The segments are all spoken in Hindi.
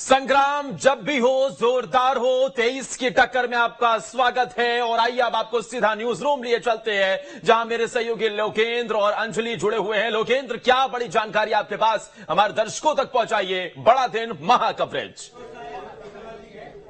संग्राम जब भी हो जोरदार हो 23 की टक्कर में आपका स्वागत है। और आइए अब आपको सीधा न्यूज रूम लिए चलते हैं जहां मेरे सहयोगी लोकेंद्र और अंजलि जुड़े हुए हैं। लोकेंद्र, क्या बड़ी जानकारी आपके पास हमारे दर्शकों तक पहुंचाइए। बड़ा दिन, महा कवरेज।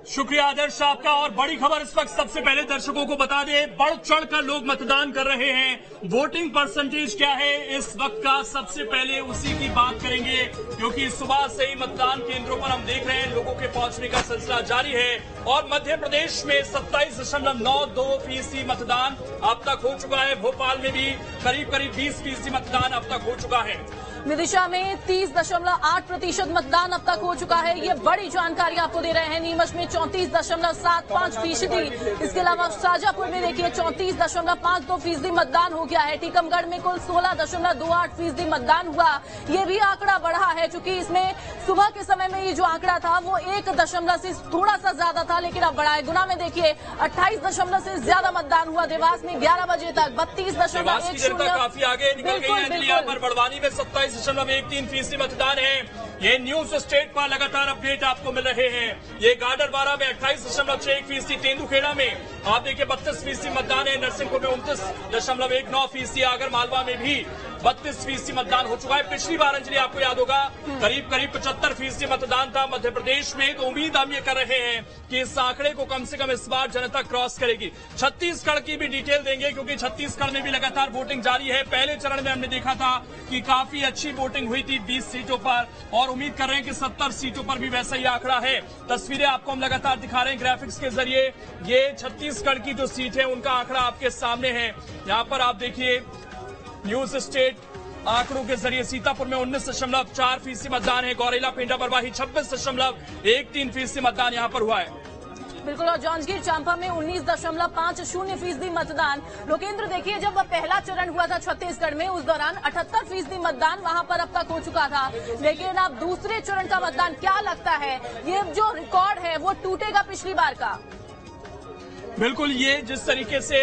शुक्रिया आदर्श आपका। और बड़ी खबर इस वक्त सबसे पहले दर्शकों को बता दें, बढ़ चढ़कर लोग मतदान कर रहे हैं। वोटिंग परसेंटेज क्या है इस वक्त का, सबसे पहले उसी की बात करेंगे, क्योंकि सुबह से ही मतदान केंद्रों पर हम देख रहे हैं लोगों के पहुंचने का सिलसिला जारी है। और मध्य प्रदेश में 27.92% मतदान अब तक हो चुका है। भोपाल में भी करीब 20% मतदान अब तक हो चुका है। विदिशा में 30.8% मतदान अब तक हो चुका है। ये बड़ी जानकारी आपको दे रहे हैं। नीमच में 34.75%। इसके अलावा शाजापुर में देखिए 34.52% मतदान हो गया है। टीकमगढ़ में कुल 16.28% मतदान हुआ। ये भी आंकड़ा बढ़ा है, चूंकि इसमें सुबह के समय में ये जो आंकड़ा था वो 1 से थोड़ा सा ज्यादा था, लेकिन अब बढ़ा है। गुना में देखिए 28 से ज्यादा मतदान हुआ। देवास में 11 बजे तक 32.10। काफी आगे निकल गई है। यहाँ पर बड़वानी में 27.13% मतदान है। ये न्यूज स्टेट पर लगातार अपडेट आपको मिल रहे हैं। ये गाडरवारा में 28.61%। तेंदुखेड़ा में आप देखिए 32% मतदान है। नरसिंहपुर में 29.19%। आगर मालवा में भी 32% मतदान हो चुका है। पिछली बार अंजलि आपको याद होगा करीब 75% मतदान था मध्य प्रदेश में। तो उम्मीद हम ये कर रहे हैं कि इस आंकड़े को कम से कम इस बार जनता क्रॉस करेगी। छत्तीसगढ़ की भी डिटेल देंगे, क्योंकि छत्तीसगढ़ में भी लगातार वोटिंग जारी है। पहले चरण में हमने देखा था कि काफी अच्छी वोटिंग हुई थी 20 सीटों पर, और उम्मीद कर रहे हैं कि 70 सीटों पर भी वैसा ही आंकड़ा है। तस्वीरें आपको हम लगातार दिखा रहे हैं ग्राफिक्स के जरिए। ये छत्तीसगढ़ की जो सीट है उनका आंकड़ा आपके सामने है। यहाँ पर आप देखिए न्यूज स्टेट आंकड़ों के जरिए सीतापुर में 19.4% मतदान है। गौरेला पेंड्रा बरवाही 26.13% मतदान यहाँ पर हुआ है। बिल्कुल। और जांजगीर चांपा में 19.50% मतदान। लोकेंद्र देखिए, जब पहला चरण हुआ था छत्तीसगढ़ में, उस दौरान 78% मतदान वहां पर अब तक हो चुका था। लेकिन अब दूसरे चरण का मतदान, क्या लगता है ये जो रिकॉर्ड है वो टूटेगा पिछली बार का? बिल्कुल, ये जिस तरीके से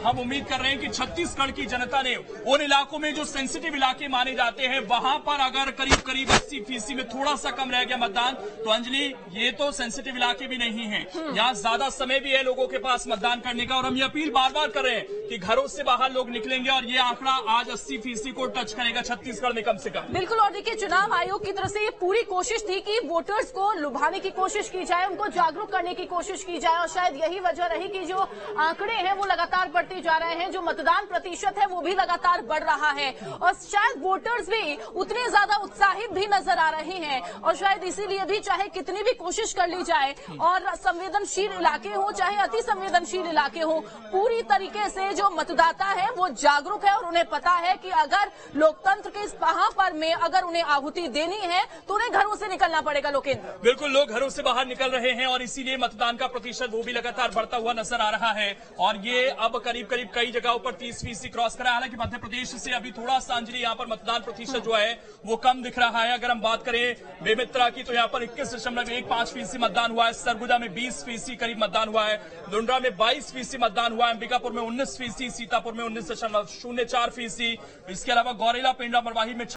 हम उम्मीद कर रहे हैं कि छत्तीसगढ़ की जनता ने उन इलाकों में जो सेंसिटिव इलाके माने जाते हैं वहां पर अगर करीब 80% में थोड़ा सा कम रह गया मतदान, तो अंजलि ये तो सेंसिटिव इलाके भी नहीं है। यहाँ ज्यादा समय भी है लोगों के पास मतदान करने का। और हम ये अपील बार बार कर रहे हैं कि घरों से बाहर लोग निकलेंगे और ये आंकड़ा आज 80% को टच करेगा छत्तीसगढ़ में कम से कम। बिल्कुल। और देखिए, चुनाव आयोग की तरफ से ये पूरी कोशिश थी कि वोटर्स को लुभाने की कोशिश की जाए, उनको जागरूक करने की कोशिश की जाए। और शायद यही वजह रही कि जो आंकड़े हैं वो लगातार बढ़ते जा रहे हैं। जो मतदान प्रतिशत है वो भी लगातार बढ़ रहा है। और शायद वोटर्स भी उतने ज्यादा उत्साहित भी नजर आ रहे हैं। और शायद इसीलिए भी चाहे कितनी भी कोशिश कर ली जाए, और संवेदनशील इलाके हो चाहे अति संवेदनशील इलाके हो, पूरी तरीके से जो मतदाता है वो जागरूक है और उन्हें पता है कि अगर लोकतंत्र के इस महापर्व में अगर उन्हें आहुति देनी है तो उन्हें घरों से निकलना पड़ेगा। लोकेंद्र, बिल्कुल, लोग घरों से बाहर निकल रहे हैं और इसीलिए मतदान का प्रतिशत वो भी लगातार बढ़ता हुआ नजर आ रहा है। और ये अब करीब कई जगहों पर 30% क्रॉस करा है। हालांकि मध्य प्रदेश से अभी थोड़ा सा अंजलि यहाँ पर मतदान प्रतिशत जो है वो कम दिख रहा है। अगर हम बात करें बेमित्रा की, तो यहाँ पर 21.15% मतदान हुआ है। सरगुजा में 20% करीब मतदान हुआ है। लुंड्रा में 22% मतदान हुआ है। अंबिकापुर में 19%, सीतापुर में 19.04%। इसके अलावा गौरेला पेंड्रा बरवाही में